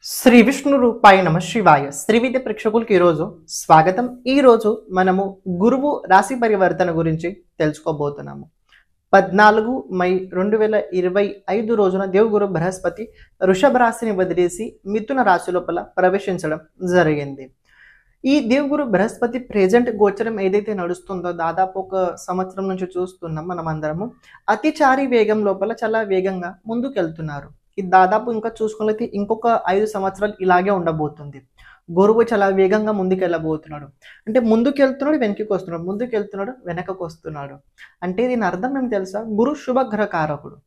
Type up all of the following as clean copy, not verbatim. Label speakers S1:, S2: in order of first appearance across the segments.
S1: శ్రీ విష్ణు రూపాయ నమ శివాయ శ్రీ విద్య ప్రేక్షకులకి ఈరోజు స్వాగతం. ఈరోజు మనము గురువు రాశి పరివర్తన గురించి తెలుసుకోబోతున్నాము. 14 మై 2025 రోజున దేవగురు బృహస్పతి వృషభ రాశిని వదిలేసి మిథున రాశి లోపల ప్రవేశించడం జరిగింది. ఈ దేవగురు బృహస్పతి ప్రెజెంట్ గోచరం ఏదైతే నడుస్తుందో దాదాపు ఒక సంవత్సరం నుంచి చూస్తున్నాం మనం అందరము. అతిచారి వేగం లోపల చాలా వేగంగా ముందుకెళ్తున్నారు. ఇది దాదాపు ఇంకా చూసుకున్నట్లయితే ఇంకొక 5 సంవత్సరాలు ఇలాగే ఉండబోతుంది. గురువు చాలా వేగంగా ముందుకెళ్ళబోతున్నాడు. అంటే ముందుకెళ్తున్నాడు, వెనక్కి వస్తున్నాడు, ముందుకెళ్తున్నాడు, వెనకకు వస్తున్నాడు. అంటే దీని అర్థం ఏం తెలుసా? గురు శుభగ్రహ కారకుడు.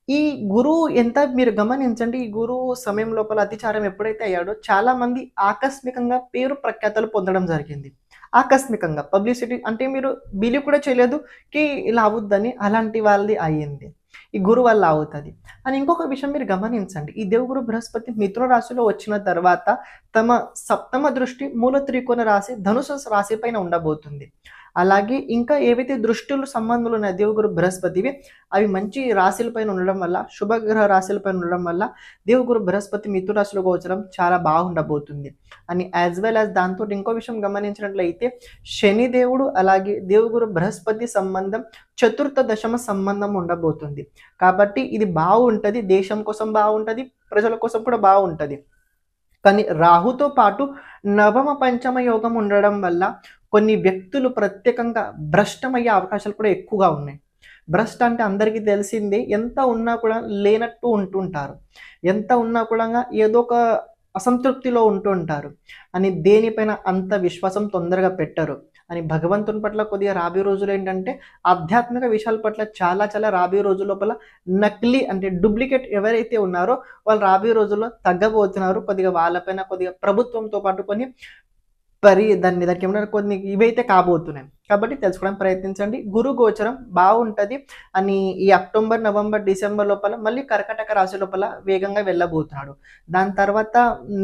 S1: ఈ గురువు ఎంత మీరు గమనించండి, ఈ గురువు సమయం లోపల అతిచారం ఎప్పుడైతే అయ్యాడో చాలా మంది ఆకస్మికంగా పేరు ప్రఖ్యాతలు పొందడం జరిగింది. ఆకస్మికంగా పబ్లిసిటీ అంటే మీరు బిలీవ్ కూడా చేయలేదు కి ఇలా అవుద్దని, అలాంటి వాళ్ళది అయ్యింది. ఈ గురువు వల్ల అవుతుంది అని. ఇంకొక విషయం మీరు గమనించండి, ఈ దేవగురు బృహస్పతి మిథున రాశిలో వచ్చిన తర్వాత తమ సప్తమ దృష్టి మూల త్రికోణ రాశి ధనుసు రాశి పైన ఉండబోతుంది. అలాగే ఇంకా ఏవైతే దృష్టిలు సంబంధాలు ఉన్నాయి దేవగురు బృహస్పతివి, అవి మంచి రాశులపైన ఉండడం వల్ల, శుభగ్రహ రాశులపైన ఉండడం వల్ల దేవగురు బృహస్పతి మిథున రాశిలో గోచరం చాలా బాగుండబోతుంది అని. యాజ్ వెల్ యాజ్ దాంతో ఇంకో విషయం గమనించినట్లయితే శనిదేవుడు అలాగే దేవగురు బృహస్పతి సంబంధం చతుర్థ దశమ సంబంధం ఉండబోతుంది. కాబట్టి ఇది బాగుంటుంది, దేశం కోసం బాగుంటుంది, ప్రజల కోసం కూడా బాగుంటుంది. కానీ రాహుతో పాటు నవమ పంచమ యోగం ఉండడం వల్ల కొన్ని వ్యక్తులు ప్రత్యేకంగా భ్రష్టమయ్యే అవకాశాలు కూడా ఎక్కువగా ఉన్నాయి. భ్రష్ట అంటే అందరికీ తెలిసిందే, ఎంత ఉన్నా కూడా లేనట్టు ఉంటుంటారు, ఎంత ఉన్నా కూడా ఏదో ఒక అసంతృప్తిలో ఉంటుంటారు అని. దేనిపైన అంత విశ్వాసం తొందరగా పెట్టరు అని. భగవంతుని పట్ల కొద్దిగా రాబోయే రోజులు ఏంటంటే ఆధ్యాత్మిక విషయాల పట్ల చాలా రాబోయే రోజుల లోపల నకిలీ అంటే డూప్లికేట్ ఎవరైతే ఉన్నారో వాళ్ళు రాబోయే రోజుల్లో తగ్గబోతున్నారు. కొద్దిగా వాళ్ళపైన కొద్దిగా ప్రభుత్వంతో పాటు కొన్ని దానికి ఏమన్నా కొన్ని ఇవైతే కాబోతున్నాయి. కాబట్టి తెలుసుకోవడానికి ప్రయత్నించండి. గురు గోచరం బాగుంటుంది అని. ఈ అక్టోబర్, నవంబర్, డిసెంబర్ లోపల మళ్ళీ కర్కాటక రాశి లోపల వేగంగా వెళ్ళబోతున్నాడు. దాని తర్వాత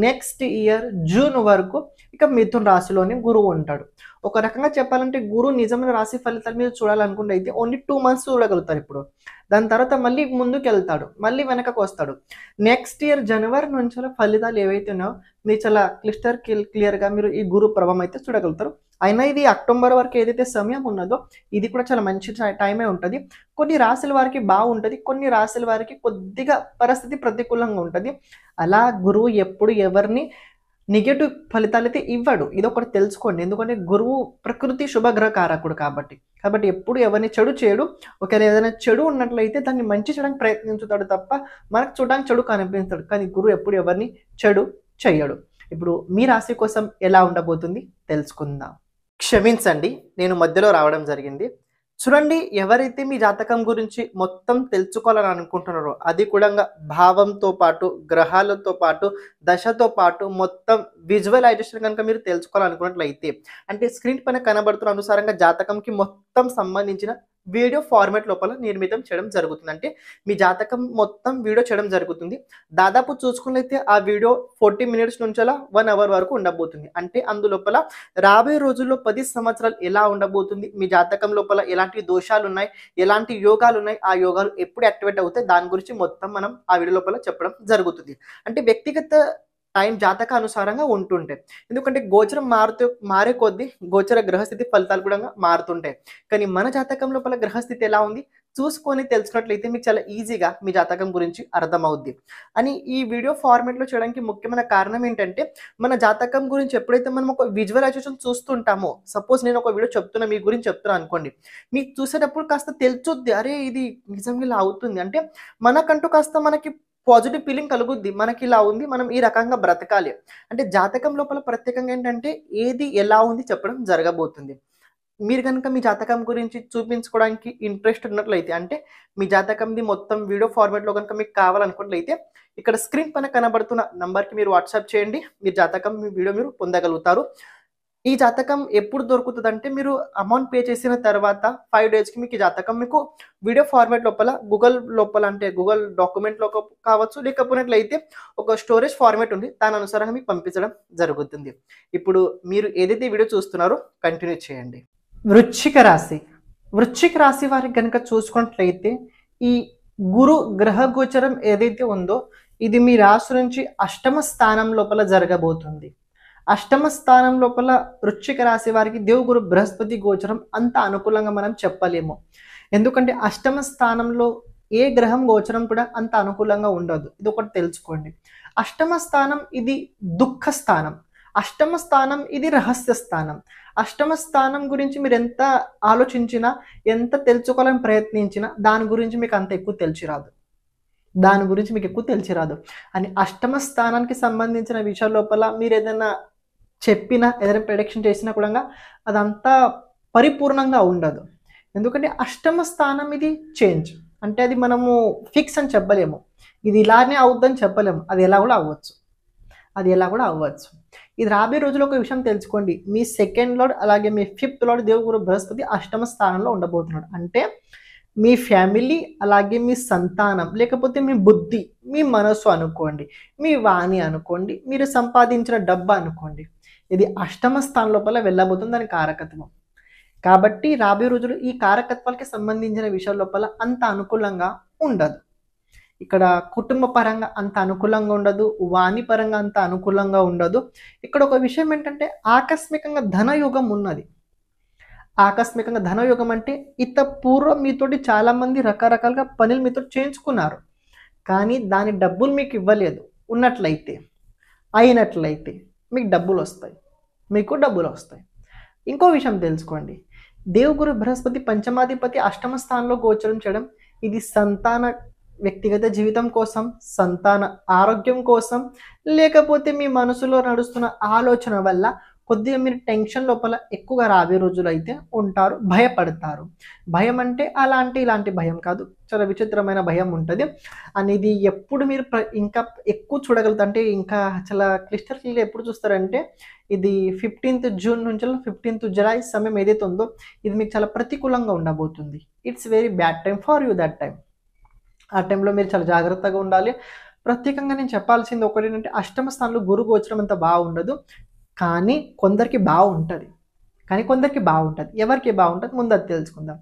S1: నెక్స్ట్ ఇయర్ జూన్ వరకు ఇక మిథున రాశిలోనే గురువు ఉంటాడు. ఒక రకంగా చెప్పాలంటే గురువు నిజమైన రాశి ఫలితాలు మీరు చూడాలనుకుంటే అయితే ఓన్లీ 2 months చూడగలుగుతారు ఇప్పుడు. దాని తర్వాత మళ్ళీ ముందుకు వెళ్తాడు, మళ్ళీ వెనకకు వస్తాడు. నెక్స్ట్ ఇయర్ జనవరి నుంచి ఫలితాలు ఏవైతే ఉన్నాయో మీరు చాలా క్లియర్గా మీరు ఈ గురు ప్రభావం అయితే చూడగలుగుతారు. అయినా ఇది అక్టోబర్ వరకు ఏదైతే సమయం ఉన్నదో ఇది కూడా చాలా మంచి టైమే ఉంటుంది. కొన్ని రాశుల వారికి బాగుంటుంది, కొన్ని రాశుల వారికి కొద్దిగా పరిస్థితి ప్రతికూలంగా ఉంటుంది. అలా గురువు ఎప్పుడు ఎవరిని నెగటివ్ ఫలితాలు అయితే ఇవ్వడు, ఇది ఒకటి తెలుసుకోండి. ఎందుకంటే గురువు ప్రకృతి శుభగ్రహ కారకుడు కాబట్టి ఎప్పుడు ఎవరిని చెడు చేయడు. ఒకవేళ ఏదైనా చెడు ఉన్నట్లయితే దాన్ని మంచి చేయడానికి ప్రయత్నించుతాడు తప్ప మనకు చూడడానికి చెడు కనిపిస్తాడు. కానీ గురువు ఎప్పుడు ఎవరిని చెడు చేయడు. ఇప్పుడు మీ రాశి కోసం ఎలా ఉండబోతుంది తెలుసుకుందాం. క్షమించండి, నేను మధ్యలో రావడం జరిగింది. చూడండి, ఎవరైతే మీ జాతకం గురించి మొత్తం తెలుసుకోవాలని అనుకుంటున్నారో అది కూడా భావంతో పాటు, గ్రహాలతో పాటు, దశతో పాటు మొత్తం విజువలైజేషన్ కనుక మీరు తెలుసుకోవాలనుకున్నట్లయితే అంటే స్క్రీన్ పైన కనబడుతున్న అనుసారంగా జాతకంకి మొత్తం సంబంధించిన వీడియో ఫార్మాట్ లోపల నిర్మితం చేయడం జరుగుతుంది. అంటే మీ జాతకం మొత్తం వీడియో చేయడం జరుగుతుంది. దాదాపు చూసుకున్నట్లయితే ఆ వీడియో 40 minutes నుంచి 1 hour వరకు ఉండబోతుంది. అంటే అందులోపల రాబోయే రోజుల్లో 10 సంవత్సరాలు ఎలా ఉండబోతుంది, మీ జాతకం లోపల ఎలాంటి దోషాలు ఉన్నాయి, ఎలాంటి యోగాలు ఉన్నాయి, ఆ యోగాలు ఎప్పుడు యాక్టివేట్ అవుతాయి, దాని గురించి మొత్తం మనం ఆ వీడియో లోపల చెప్పడం జరుగుతుంది. అంటే వ్యక్తిగత టైం జాతక అనుసారంగా ఉంటుంటాయి. ఎందుకంటే గోచరం మారే కొద్దీ గోచర గ్రహస్థితి ఫలితాలు కూడా మారుతుంటాయి. కానీ మన జాతకం లోపల గ్రహస్థితి ఎలా ఉంది చూసుకొని తెలుసుకున్నట్లయితే మీకు చాలా ఈజీగా మీ జాతకం గురించి అర్థమవుద్ది అని. ఈ వీడియో ఫార్మాట్లో చేయడానికి ముఖ్యమైన కారణం ఏంటంటే మన జాతకం గురించి ఎప్పుడైతే మనం ఒక విజువలైజేషన్ చూస్తుంటామో, సపోజ్ నేను ఒక వీడియో చెప్తున్నా, మీ గురించి చెప్తున్నా అనుకోండి, మీకు చూసేటప్పుడు కాస్త తెలుసుద్ది, అరే ఇది నిజంగా ఇలా అవుతుంది అంటే మనకంటూ కాస్త మనకి పాజిటివ్ ఫీలింగ్ కలుగుద్ది. మనకి ఇలా ఉంది, మనం ఈ రకంగా బ్రతకాలి అంటే. జాతకం లోపల ప్రత్యేకంగా ఏంటంటే ఏది ఎలా ఉంది చెప్పడం జరగబోతుంది. మీరు కనుక మీ జాతకం గురించి చూపించుకోవడానికి ఇంట్రెస్ట్ ఉన్నట్లయితే అంటే మీ జాతకంది మొత్తం వీడియో ఫార్మాట్లో కనుక మీకు కావాలనుకున్నట్లయితే ఇక్కడ స్క్రీన్ పైన కనబడుతున్న నంబర్కి మీరు వాట్సాప్ చేయండి. మీ జాతకం మీ వీడియో మీరు పొందగలుగుతారు. ఈ జాతకం ఎప్పుడు దొరుకుతుంది అంటే మీరు అమౌంట్ పే చేసిన తర్వాత 5 daysకి మీకు ఈ జాతకం మీకు వీడియో ఫార్మాట్ లోపల గూగుల్ లోపల అంటే గూగుల్ డాక్యుమెంట్లో కావచ్చు, లేకపోయినట్లయితే ఒక స్టోరేజ్ ఫార్మాట్ ఉంది, దాని అనుసారంగా మీకు పంపించడం జరుగుతుంది. ఇప్పుడు మీరు ఏదైతే వీడియో చూస్తున్నారో కంటిన్యూ చేయండి. వృశ్చిక రాశి వారికి కనుక చూసుకున్నట్లయితే ఈ గురు గ్రహ గోచరం ఏదైతే ఉందో ఇది మీ రాశి నుంచి అష్టమ స్థానం లోపల జరగబోతుంది. అష్టమ స్థానం లోపల వృశ్చిక రాశి వారికి దేవుగురు బృహస్పతి గోచరం అంత అనుకూలంగా మనం చెప్పలేము. ఎందుకంటే అష్టమ స్థానంలో ఏ గ్రహం గోచరం కూడా అంత అనుకూలంగా ఉండదు. ఇది ఒకటి తెలుసుకోండి. అష్టమ స్థానం ఇది దుఃఖ స్థానం. అష్టమ స్థానం ఇది రహస్య స్థానం. అష్టమ స్థానం గురించి మీరు ఎంత ఆలోచించినా, ఎంత తెలుసుకోవాలని ప్రయత్నించినా దాని గురించి మీకు అంత ఎక్కువ తెలిసి రాదు. అని అష్టమ స్థానానికి సంబంధించిన విషయాల లోపల మీరు ఏదైనా చెప్పినా, ఏదైనా ప్రెడిక్షన్ చేసినా కూడా అదంతా పరిపూర్ణంగా ఉండదు. ఎందుకంటే అష్టమ స్థానం ఇది చేంజ్, అంటే అది మనము ఫిక్స్ అని చెప్పలేము. ఇది ఇలానే అవుద్దని చెప్పలేము. అది ఎలా కూడా అవ్వచ్చు. ఇది రాబోయే రోజుల్లో ఒక విషయం తెలుసుకోండి. మీ సెకండ్ లార్డ్ అలాగే మీ ఫిఫ్త్ లార్డ్ దేవుగురు బృహస్పతి అష్టమ స్థానంలో ఉండబోతున్నాడు. అంటే మీ ఫ్యామిలీ అలాగే మీ సంతానం, లేకపోతే మీ బుద్ధి, మీ మనసు అనుకోండి, మీ వాణి అనుకోండి, మీరు సంపాదించిన డబ్బు అనుకోండి, ఇది అష్టమ స్థానం లోపల వెళ్ళబోతుంది. దాని కారకత్వం కాబట్టి రాబోయే రోజులు ఈ కారకత్వాలకి సంబంధించిన విషయాల లోపల అంత అనుకూలంగా ఉండదు. ఇక్కడ కుటుంబ పరంగా అంత అనుకూలంగా ఉండదు, వాణి పరంగా అంత అనుకూలంగా ఉండదు. ఇక్కడ ఒక విషయం ఏంటంటే ఆకస్మికంగా ధనయోగం ఉన్నది. ఆకస్మికంగా ధనయోగం అంటే పూర్వం మీతోటి చాలామంది రకరకాలుగా పనులు మీతో చేయించుకున్నారు, కానీ దాని డబ్బులు మీకు ఇవ్వలేదు. అయినట్లయితే మీకు డబ్బులు వస్తాయి. ఇంకో విషయం తెలుసుకోండి. దేవుగురు బృహస్పతి పంచమాధిపతి అష్టమ స్థానంలో గోచరం చేయడం ఇది సంతాన వ్యక్తిగత జీవితం కోసం, సంతాన ఆరోగ్యం కోసం, లేకపోతే మీ మనసులో నడుస్తున్న ఆలోచన వల్ల కొద్దిగా మీరు టెన్షన్ లోపల ఎక్కువగా రాబోయే రోజులు అయితే ఉంటారు, భయపడతారు. భయం అంటే ఇలాంటి భయం కాదు, చాలా విచిత్రమైన భయం ఉంటుంది. అనేది ఎప్పుడు మీరు ఇంకా ఎక్కువ చూడగలుగుతారు అంటే ఇంకా చాలా క్లిస్టర్గా ఎప్పుడు చూస్తారంటే ఇది 15th జూన్ నుంచి 15th జులై సమయం ఏదైతే ఉందో ఇది మీకు చాలా ప్రతికూలంగా ఉండబోతుంది. It's very bad time for you. That time, ఆ టైంలో మీరు చాలా జాగ్రత్తగా ఉండాలి. ప్రత్యేకంగా నేను చెప్పాల్సింది ఒకటి ఏంటంటే అష్టమ స్థానంలో గురు గోచరం అంత బాగుండదు, కానీ కొందరికి బాగుంటుంది. ఎవరికి బాగుంటుంది ముందు అది తెలుసుకుందాం.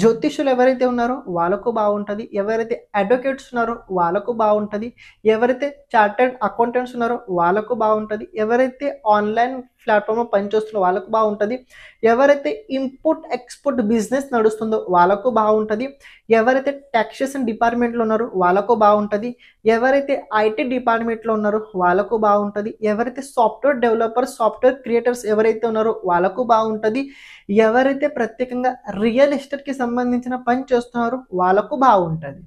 S1: జ్యోతిష్యులు ఎవరైతే ఉన్నారో వాళ్ళకు బాగుంటుంది, ఎవరైతే అడ్వకేట్స్ ఉన్నారో వాళ్ళకు బాగుంటుంది, ఎవరైతే చార్టర్డ్ అకౌంటెంట్స్ ఉన్నారో వాళ్ళకు బాగుంటుంది, ఎవరైతే ఆన్లైన్ ప్లాట్ఫామ్లో పనిచేస్తున్నారో వాళ్ళకు బాగుంటుంది, ఎవరైతే ఇంపోర్ట్ ఎక్స్పోర్ట్ బిజినెస్ నడుస్తుందో వాళ్ళకు బాగుంటుంది, ఎవరైతే టాక్సేషన్ డిపార్ట్మెంట్లో ఉన్నారో వాళ్ళకు బాగుంటుంది, ఎవరైతే ఐటీ డిపార్ట్మెంట్లో ఉన్నారో వాళ్ళకు బాగుంటుంది, ఎవరైతే సాఫ్ట్వేర్ డెవలపర్స్, సాఫ్ట్వేర్ క్రియేటర్స్ ఎవరైతే ఉన్నారో వాళ్ళకు బాగుంటుంది, ఎవరైతే ప్రత్యేకంగా రియల్ ఎస్టేట్కి సంబంధించిన పని చేస్తున్నారో వాళ్ళకు బాగుంటుంది.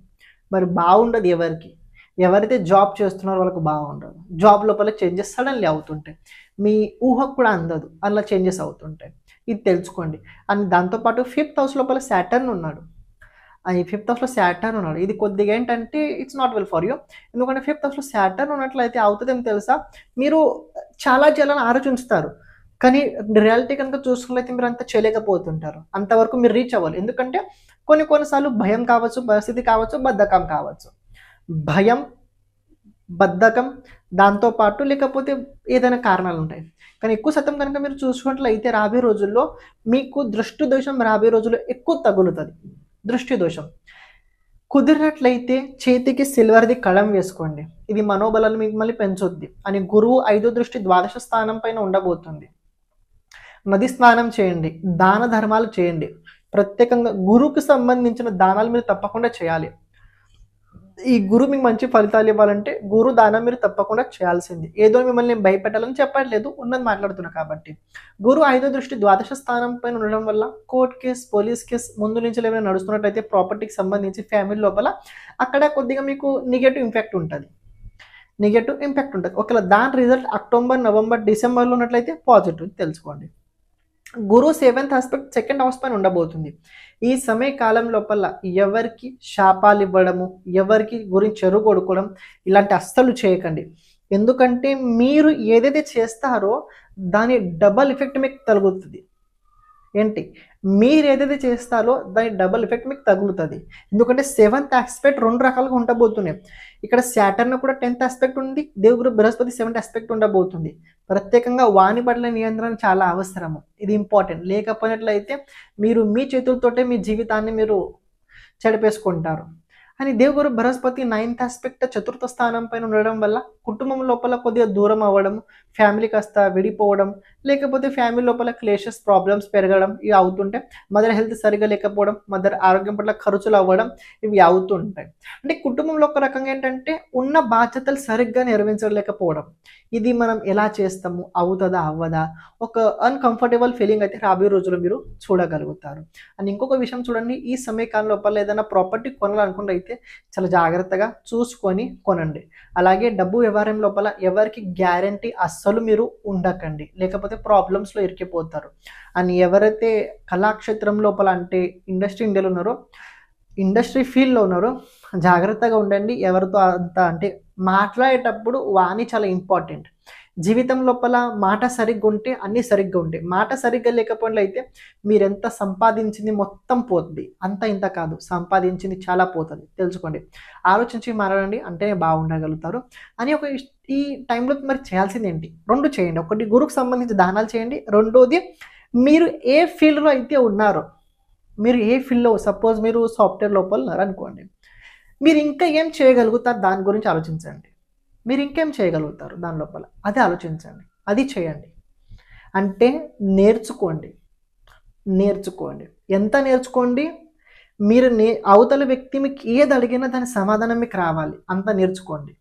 S1: మరి బాగుండదు ఎవరైతే జాబ్ చేస్తున్నారో వాళ్ళకు బాగుండదు. జాబ్ లోపల చేంజెస్ సడన్లీ అవుతుంటాయి, మీ ఊహకు కూడా అందదు, అలా చేంజెస్ అవుతుంటాయి. ఇది తెలుసుకోండి. అండ్ దాంతోపాటు 5th హౌస్ లోపల సాటర్న్ ఉన్నాడు. ఈ 5th హౌస్లో సాటర్న్ ఉన్నాడు. ఇది కొద్దిగా ఏంటంటే it's not well for you. ఎందుకంటే 5th హౌస్లో సాటర్న్ ఉన్నట్లయితే అవుతుందేమో తెలుసా, మీరు చాలా చేయాలని ఆలోచిస్తారు, కానీ రియాలిటీ కనుక చూసుకున్నట్లయితే మీరు అంత చేయలేకపోతుంటారు. అంతవరకు మీరు రీచ్ అవ్వాలి. ఎందుకంటే కొన్నిసార్లు భయం కావచ్చు, పరిస్థితి కావచ్చు, బద్ధకం కావచ్చు. భయం, బద్ధకం, దాంతోపాటు లేకపోతే ఏదైనా కారణాలు ఉంటాయి. కానీ ఎక్కువ శాతం కనుక మీరు చూసుకున్నట్లయితే రాబోయే రోజుల్లో మీకు దృష్టి దోషం రాబోయే రోజుల్లో ఎక్కువ తగులుతుంది. దృష్టి దోషం కుదిరినట్లయితే చేతికి సిల్వర్ది కళం వేసుకోండి. ఇది మనోబలాన్ని మిమ్మల్ని పెంచుద్ది. అని గురువు 5వ దృష్టి ద్వాదశ స్థానం పైన ఉండబోతుంది. నది స్నానం చేయండి, దాన ధర్మాలు చేయండి. ప్రత్యేకంగా గురువుకు సంబంధించిన దానాలు మీరు తప్పకుండా చేయాలి. ఈ గురువు మీకు మంచి ఫలితాలు ఇవ్వాలంటే గురు దానం మీరు తప్పకుండా చేయాల్సింది. ఏదో మిమ్మల్ని భయపెట్టాలని చెప్పట్లేదు, ఉన్నది మాట్లాడుతున్నా కాబట్టి. గురు 5వ దృష్టి ద్వాదశ స్థానం పైన ఉండడం వల్ల కోర్ట్ కేసు, పోలీస్ కేసు ముందు నుంచి ఏమైనా నడుస్తున్నట్టయితే ప్రాపర్టీకి సంబంధించి ఫ్యామిలీ లోపల అక్కడ కొద్దిగా మీకు నెగటివ్ ఇంపాక్ట్ ఉంటుంది. ఒకవేళ దాని రిజల్ట్ అక్టోబర్, నవంబర్, డిసెంబర్లో ఉన్నట్లయితే పాజిటివ్ తెలుసుకోండి. గురు 7th ఆస్పెక్ట్ 2nd హౌస్ పైన ఉండబోతుంది. ఈ సమయ కాలం లోపల ఎవరికి శాపాలు ఇవ్వడము, ఎవరికి గురించి చెరువు కొడుకోవడం ఇలాంటి అస్సలు చేయకండి. ఎందుకంటే మీరు ఏదైతే చేస్తారో దాని డబల్ ఎఫెక్ట్ మీకు తగులుతుంది. మీరు ఏదైతే చేస్తారో దాని డబల్ ఎఫెక్ట్ మీకు తగులుతుంది. ఎందుకంటే 7th ఆస్పెక్ట్ 2 రకాలుగా ఉండబోతున్నాయి. ఇక్కడ సాటర్న్ కూడా 10th ఆస్పెక్ట్ ఉంది, దేవుగురు బృహస్పతి 7th ఆస్పెక్ట్ ఉండబోతుంది. ప్రత్యేకంగా వాణి పట్ల నియంత్రణ చాలా అవసరము, ఇది ఇంపార్టెంట్. లేకపోయినట్లయితే మీరు మీ చేతులతోటే మీ జీవితాన్ని మీరు చెడిపేసుకుంటారు. అని దేవగురు బృహస్పతి 9th ఆస్పెక్ట్ చతుర్థ స్థానం పైన ఉండడం వల్ల కుటుంబం లోపల కొద్దిగా దూరం అవ్వడం, ఫ్యామిలీ కాస్త విడిపోవడం, లేకపోతే ఫ్యామిలీ లోపల క్లేషెస్, ప్రాబ్లమ్స్ పెరగడం ఇవి అవుతుంటే, మదర్ హెల్త్ సరిగ్గా లేకపోవడం, మదర్ ఆరోగ్యం పట్ల ఖర్చులు అవ్వడం ఇవి అవుతుంటాయి. అంటే కుటుంబంలో ఒక రకంగా ఏంటంటే ఉన్న బాధ్యతలు సరిగ్గా నెరవేర్చలేకపోవడం. ఇది మనం ఎలా చేస్తాము, అవుతుందా అవ్వదా, ఒక అన్‌కంఫర్టబుల్ ఫీలింగ్ అయితే రాబోయే రోజుల్లో మీరు చూడగలుగుతారు. అండ్ ఇంకొక విషయం చూడండి, ఈ సమయకాలం లోపల ఏదైనా ప్రాపర్టీ కొనాలనుకుంటే అయితే చాలా జాగ్రత్తగా చూసుకొని కొనండి. అలాగే డబ్బు వ్యవహారం లోపల ఎవరికి గ్యారంటీ అస్సలు మీరు ఉండకండి, లేకపోతే ప్రాబ్లమ్స్‌లో ఇరికిపోతారు. అండ్ ఎవరైతే కళాక్షేత్రం లోపల అంటే ఇండస్ట్రీ ఉన్నారో, ఇండస్ట్రీ ఫీల్డ్‌లో ఉన్నారో జాగ్రత్తగా ఉండండి. ఎవరితో అంత అంటే మాట్లాడేటప్పుడు వాణి చాలా ఇంపార్టెంట్. జీవితం లోపల మాట సరిగ్గా ఉంటే అన్నీ సరిగ్గా ఉంటాయి. మాట సరిగ్గా లేకపోయినట్లయితే మీరెంత సంపాదించింది మొత్తం పోద్ది. అంత ఇంత కాదు, సంపాదించింది చాలా పోతది. తెలుసుకోండి. ఆలోచించి మాట్లాడండి, అంటేనే బాగుండగలుగుతారు. అని ఒక ఈ టైంలో మరి చేయాల్సిందేంటి? 2 చేయండి. ఒకటి గురువుకు సంబంధించి దానాలు చేయండి. రెండోది మీరు ఏ ఫీల్డ్‌లో అయితే ఉన్నారో, మీరు ఏ ఫీల్డ్‌లో సపోజ్ మీరు సాఫ్ట్‌వేర్ లోపల ఉన్నారనుకోండి. మీరు ఇంకా ఏం చేయగలుగుతారు దాని గురించి ఆలోచించండి. మీరు ఇంకేం చేయగలుగుతారు దాని లోపల అది ఆలోచించండి. అది చేయండి. అంటే నేర్చుకోండి. నేర్చుకోండి. ఎంత నేర్చుకోండి? మీరు అవతల వ్యక్తి మీకు ఏది అడిగినా దాని సమాధానం మీకు రావాలి. అంత నేర్చుకోండి.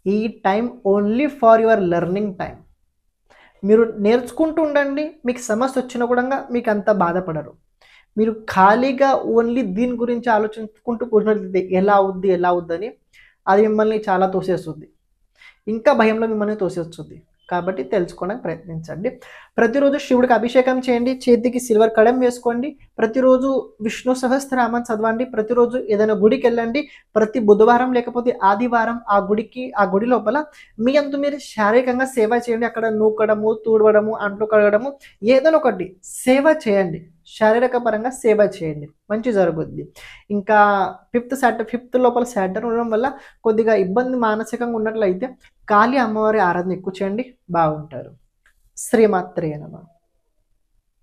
S1: ఈ time only for your learning time. మీరు నేర్చుకుంటూ ఉండండి. మీకు సమస్య వచ్చినా కూడా మీకు అంత బాధపడరు. మీరు ఖాళీగా ఓన్లీ దీని గురించి ఆలోచించుకుంటూ కూర్చున్నట్లయితే ఎలా అవుద్దని అది మిమ్మల్ని చాలా తోసేస్తుంది. ఇంకా భయంలో మిమ్మల్ని తోసేస్తుంది. కాబట్టి తెలుసుకోవడానికి ప్రయత్నించండి. ప్రతిరోజు శివుడికి అభిషేకం చేయండి. చేతికి సిల్వర్ కడం వేసుకోండి. ప్రతిరోజు విష్ణు సహస్రనామం చదవండి. ప్రతిరోజు ఏదైనా గుడికెళ్ళండి. ప్రతి బుధవారం లేకపోతే ఆదివారం ఆ గుడి లోపల మీ అంతు మీరు శారీరకంగా సేవ చేయండి. అక్కడ నూకడము, తూడవడము, అంట్లు కడగడము ఏదైనా ఒకటి సేవ చేయండి. శారీరక పరంగా సేవ చేయండి. మంచి జరుగుద్ది. ఇంకా ఫిఫ్త్ లోపల సాటర్న్ ఉండడం వల్ల కొద్దిగా ఇబ్బంది మానసికంగా ఉన్నట్లయితే కాళీ అమ్మవారి ఆరాధన ఎక్కువ చేయండి, బాగుంటారు. శ్రీమాత్రే నమః.